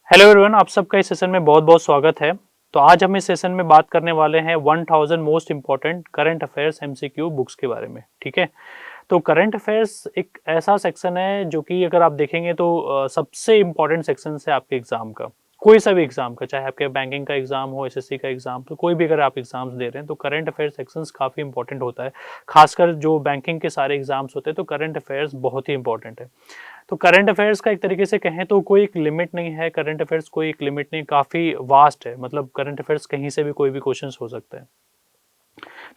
Hello everyone, आप सबका इस सेशन में बहुत बहुत स्वागत है। तो आज हम इस सेशन में बात करने वाले हैं 1000 most important current affairs MCQ books के बारे में। ठीक है, तो करंट अफेयर्स एक ऐसा सेक्शन है जो कि अगर आप देखेंगे तो सबसे इम्पॉर्टेंट सेक्शन है आपके एग्जाम का। कोई सा भी एग्जाम का, चाहे आपके बैंकिंग का एग्जाम हो, एसएससी का एग्जाम, तो कोई भी अगर आप एग्जाम्स दे रहे हैं तो करंट अफेयर्स सेक्शंस काफी इंपॉर्टेंट होता है। खासकर जो बैंकिंग के सारे एग्जाम्स होते हैं तो करंट अफेयर्स बहुत ही इंपॉर्टेंट है। तो करंट अफेयर्स का एक तरीके से कहें तो कोई एक लिमिट नहीं है। करंट अफेयर्स कोई एक लिमिट नहीं, काफ़ी वास्ट है। मतलब करंट अफेयर्स कहीं से भी कोई भी क्वेश्चंस हो सकते हैं।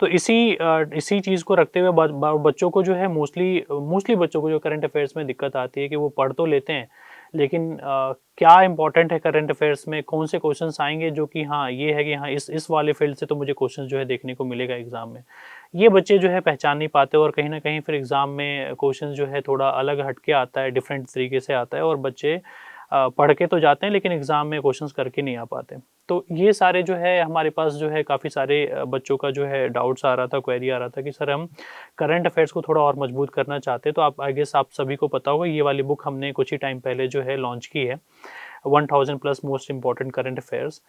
तो इसी चीज़ को रखते हुए बच्चों को जो है मोस्टली मोस्टली बच्चों को जो करंट अफेयर्स में दिक्कत आती है कि वो पढ़ तो लेते हैं, लेकिन क्या इंपॉर्टेंट है करंट अफेयर्स में, कौन से क्वेश्चंस आएंगे जो कि हाँ ये है कि हाँ इस वाले फील्ड से तो मुझे क्वेश्चन जो है देखने को मिलेगा एग्जाम में। ये बच्चे जो है पहचान नहीं पाते और कहीं ना कहीं फिर एग्जाम में क्वेश्चन जो है थोड़ा अलग हटके आता है, डिफरेंट तरीके से आता है और बच्चे पढ़ के तो जाते हैं लेकिन एग्जाम में क्वेश्चंस करके नहीं आ पाते। तो ये सारे जो है हमारे पास जो है काफ़ी सारे बच्चों का जो है डाउट्स आ रहा था, क्वेरी आ रहा था कि सर हम करंट अफेयर्स को थोड़ा और मजबूत करना चाहते हैं। तो आप आई गेस आप सभी को पता होगा ये वाली बुक हमने कुछ ही टाइम पहले जो है लॉन्च की है, 1000 plus most important current affairs.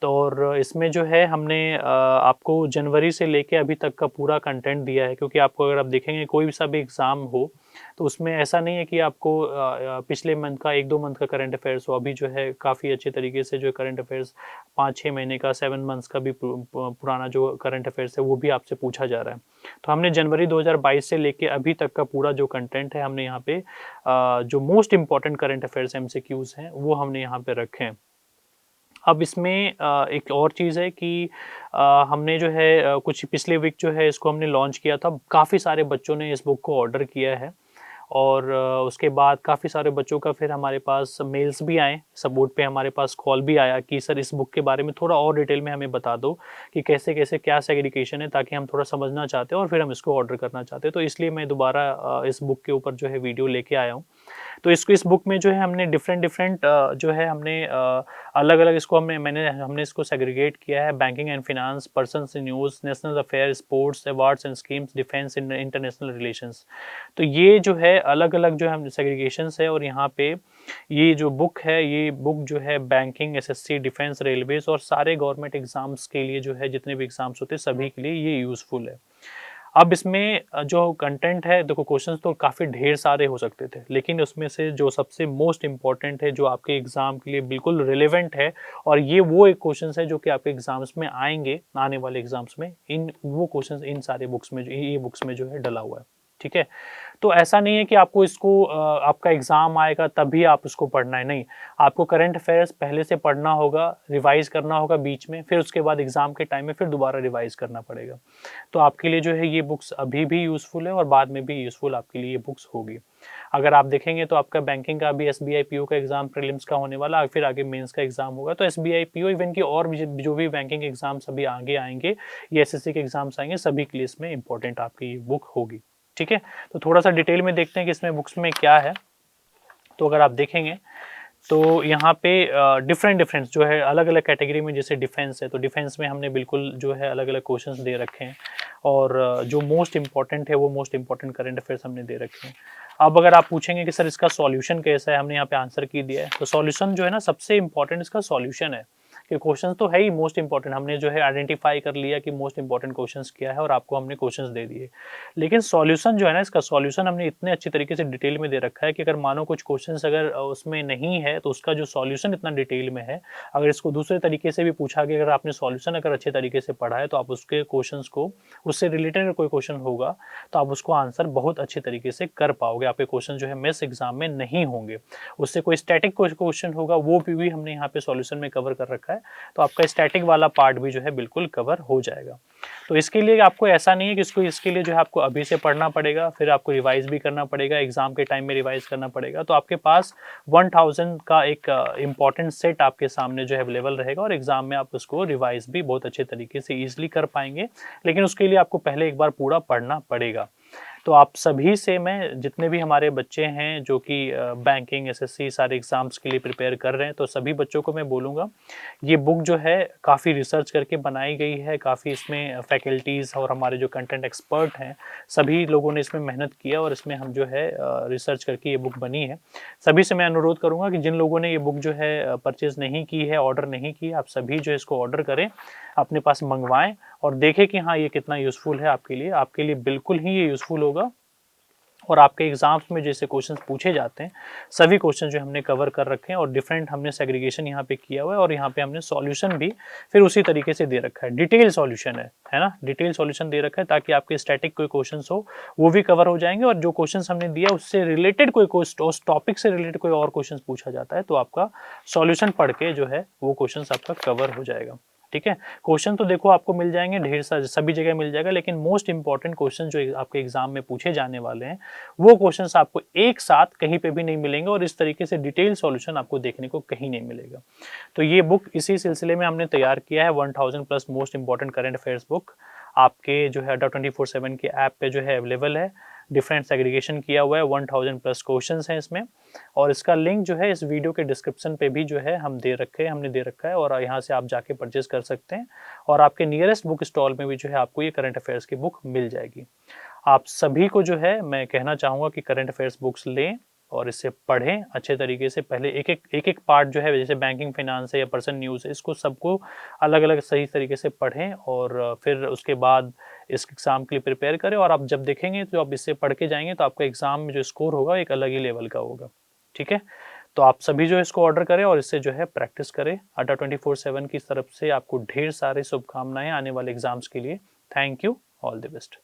तो और इसमें जो है हमने आपको जनवरी से लेके अभी तक का पूरा कंटेंट दिया है, क्योंकि आपको अगर आप देखेंगे कोई सा भी एग्ज़ाम हो तो उसमें ऐसा नहीं है कि आपको पिछले मंथ का 1-2 मंथ का करंट अफेयर्स हो। अभी जो है काफ़ी अच्छे तरीके से जो करंट अफेयर्स 5-6 महीने का, 7 मंथ्स का भी पुराना जो करंट अफेयर्स है वो भी आपसे पूछा जा रहा है। तो हमने जनवरी 2022 से लेके अभी तक का पूरा जो कंटेंट है हमने यहाँ पे जो most important current affairs MCQs हैं वो हमने यहाँ पे रखे हैं। अब इसमें एक और चीज़ है कि हमने जो है कुछ पिछले वीक जो है इसको हमने लॉन्च किया था। काफ़ी सारे बच्चों ने इस बुक को ऑर्डर किया है और उसके बाद काफ़ी सारे बच्चों का फिर हमारे पास मेल्स भी आए, सपोर्ट पे हमारे पास कॉल भी आया कि सर इस बुक के बारे में थोड़ा और डिटेल में हमें बता दो कि कैसे-कैसे क्या सेग्रीगेशन है, ताकि हम थोड़ा समझना चाहते हैं और फिर हम इसको ऑर्डर करना चाहते हैं। तो इसलिए मैं दोबारा इस बुक के ऊपर जो है वीडियो लेके आया हूँ। तो इसको इस बुक में जो है हमने डिफरेंट जो है हमने अलग-अलग इसको हमने इसको सेग्रीगेट किया है। Banking and finance, persons in news, national affair, sports, awards and schemes, defence in international relations. तो ये जो है अलग-अलग जो हम सेग्रीगेशंस है और यहाँ पे ये जो बुक है, ये बुक जो है बैंकिंग, एसएससी, डिफेंस, रेलवेज और सारे गवर्नमेंट एग्जाम्स के लिए जो है जितने भी एग्जाम्स होते हैं सभी के लिए ये यूज़फुल है। अब इसमें जो कंटेंट है, देखो क्वेश्चंस तो काफ़ी ढेर सारे हो सकते थे, लेकिन उसमें से जो सबसे मोस्ट इम्पॉर्टेंट है, जो आपके एग्ज़ाम के लिए बिल्कुल रिलेवेंट है और ये वो एक क्वेश्चंस है जो कि आपके एग्ज़ाम्स में आएँगे, आने वाले एग्ज़ाम्स में, इन वो क्वेश्चंस इन सारे बुक्स में ये बुक्स में जो है डला हुआ है। ठीक है? तो ऐसा नहीं है कि आपको इसको आपका एग्ज़ाम आएगा तभी आप उसको पढ़ना है, नहीं। आपको करंट अफेयर्स पहले से पढ़ना होगा, रिवाइज़ करना होगा बीच में, फिर उसके बाद एग्ज़ाम के टाइम में फिर दोबारा रिवाइज़ करना पड़ेगा। तो आपके लिए जो है ये बुक्स अभी भी यूज़फुल है और बाद में भी यूज़फुल आपके लिए ये बुक्स होगी। अगर आप देखेंगे तो आपका बैंकिंग का भी एसबीआई पीओ का एग्ज़ाम प्रीलिम्स का होने वाला, फिर आगे मेंस का एग्ज़ाम होगा। तो एसबीआई पीओ इवन की और भी जो भी बैंकिंग एग्ज़ाम्स अभी आगे आएँगे, ये एसएससी के एग्ज़ाम्स आएँगे, सभी के लिए इसमें इम्पोर्टेंट आपकी ये बुक होगी। ठीक है? तो थोड़ा-सा डिटेल में देखते हैं कि इसमें बुक्स में क्या है। तो अगर आप देखेंगे तो यहाँ पे डिफरेंट जो है अलग-अलग कैटेगरी में, जैसे डिफेंस है तो डिफेंस में हमने बिल्कुल जो है अलग-अलग क्वेश्चंस दे रखे हैं और जो मोस्ट इम्पॉर्टेंट है वो मोस्ट इम्पॉर्टेंट करंट अफेयर्स हमने दे रखे हैं। अब अगर आप पूछेंगे कि सर इसका सॉल्यूशन कैसा है, हमने यहाँ पे आंसर की दिया है। तो सॉल्यूशन जो है ना, सबसे इम्पॉर्टेंट इसका सॉल्यूशन है कि क्वेश्चन तो है ही मोस्ट इम्पॉर्टेंट, हमने जो है आइडेंटिफाई कर लिया कि मोस्ट इम्पॉर्टेंट क्वेश्चंस क्या है और आपको हमने क्वेश्चंस दे दिए। लेकिन सॉल्यूशन जो है ना, इसका सॉल्यूशन हमने इतने अच्छी तरीके से डिटेल में दे रखा है कि अगर मानो कुछ क्वेश्चंस अगर उसमें नहीं है तो उसका जो सॉल्यूशन इतना डिटेल में है, अगर इसको दूसरे तरीके से भी पूछा गया, अगर आपने सॉल्यूशन अगर अच्छे तरीके से पढ़ा है तो आप उसके क्वेश्चंस को, उससे रिलेटेड कोई क्वेश्चन होगा तो आप उसको आंसर बहुत अच्छे तरीके से कर पाओगे। आपके क्वेश्चन जो है मिस एग्जाम में नहीं होंगे। उससे कोई स्टैटिक क्वेश्चन होगा वो भी हमने यहाँ पे सॉल्यूशन में कवर कर रखा है, तो आपका स्टैटिक वाला पार्ट भी जो है बिल्कुल कवर हो जाएगा। तो इसके लिए आपको ऐसा नहीं है कि इसके लिए जो है आपको अभी से पढ़ना पड़ेगा, फिर आपको रिवाइज भी करना पड़ेगा, एग्जाम के टाइम में रिवाइज करना पड़ेगा। तो आपके पास 1000 का एक इम्पॉर्टेंट सेट आपके सामने जो है अवेलेबल रहेगा और एग्जाम में आप उसको रिवाइज भी बहुत अच्छे तरीके से ईजिली कर पाएंगे, लेकिन उसके लिए आपको पहले एक बार पूरा पढ़ना पड़ेगा। तो आप सभी से मैं, जितने भी हमारे बच्चे हैं जो कि बैंकिंग, एसएससी सारे एग्ज़ाम्स के लिए प्रिपेयर कर रहे हैं, तो सभी बच्चों को मैं बोलूँगा, ये बुक जो है काफ़ी रिसर्च करके बनाई गई है, काफ़ी इसमें फैकल्टीज़ और हमारे जो कंटेंट एक्सपर्ट हैं, सभी लोगों ने इसमें मेहनत किया और इसमें हम जो है रिसर्च करके ये बुक बनी है। सभी से मैं अनुरोध करूँगा कि जिन लोगों ने ये बुक जो है परचेज़ नहीं की है, ऑर्डर नहीं की है, आप सभी जो है इसको ऑर्डर करें, अपने पास मँगवाएँ और देखें कि हाँ, ये कितना यूज़फुल है आपके लिए बिल्कुल ही ये यूज़फुल होगा। और आपके एग्ज़ाम्स में जैसे क्वेश्चन्स पूछे जाते हैं, सभी क्वेश्चन जो हमने कवर कर रखे हैं और डिफरेंट हमने सेग्रीगेशन यहाँ पे किया हुआ है और यहाँ पे हमने सॉल्यूशन भी फिर उसी तरीके से दे रखा है। डिटेल सॉल्यूशन है ना? डिटेल सॉल्यूशन दे रखा है ताकि आपके स्टैटिक कोई क्वेश्चंस हो, वो भी कवर हो जाएँगे और जो क्वेश्चंस हमने दिया उससे रिलेटेड उस टॉपिक से रिलेटेड कोई और क्वेश्चंस पूछा जाता है, तो आपका सॉल्यूशन पढ़ के जो है वो क्वेश्चंस आपका कवर हो जाएगा। ठीक है? क्वेश्चन तो देखो आपको मिल जाएँगे ढेर सारे, सभी जगह मिल जाएगा, लेकिन मोस्ट इम्पोर्टेंट क्वेश्चन जो आपके एग्ज़ाम में पूछे जाने वाले हैं, वो क्वेश्चंस आपको एक साथ कहीं पे भी नहीं मिलेंगे और इस तरीके से डिटेल सॉल्यूशन आपको देखने को कहीं नहीं मिलेगा। तो ये बुक इसी सिलसिले में हमने तैयार किया है, 1000 plus most important current affairs book. आपके जो है अड्डा 24/7 के ऐप पे जो है अवेलेबल है। डिफरेंट सेग्रीगेशन किया हुआ है, 1000 प्लस क्वेश्चंस हैं इसमें और इसका लिंक जो है इस वीडियो के डिस्क्रिप्शन पे भी जो है हमने दे रखा है और यहाँ से आप जाके परचेज कर सकते हैं और आपके नियरेस्ट बुक स्टॉल में भी जो है आपको ये करंट अफेयर्स की बुक मिल जाएगी। आप सभी को जो है मैं कहना चाहूँगा कि करंट अफेयर्स बुक्स लें और इसे पढ़ें अच्छे तरीके से। पहले एक-एक पार्ट जो है, जैसे बैंकिंग, फाइनेंस है या पर्सनल न्यूज़ है, इसको सबको अलग-अलग सही तरीके से पढ़ें और फिर उसके बाद इस एग्ज़ाम के लिए प्रिपेयर करें और आप जब देखेंगे तो आप इसे पढ़ के जाएँगे तो आपका एग्ज़ाम में जो स्कोर होगा एक अलग ही लेवल का होगा। ठीक है? तो आप सभी जो है इसको ऑर्डर करें और इससे जो है प्रैक्टिस करें। अड्डा 24/7 की तरफ से आपको ढेर सारी शुभकामनाएँ आने वाले एग्ज़ाम्स के लिए। Thank you, all the best.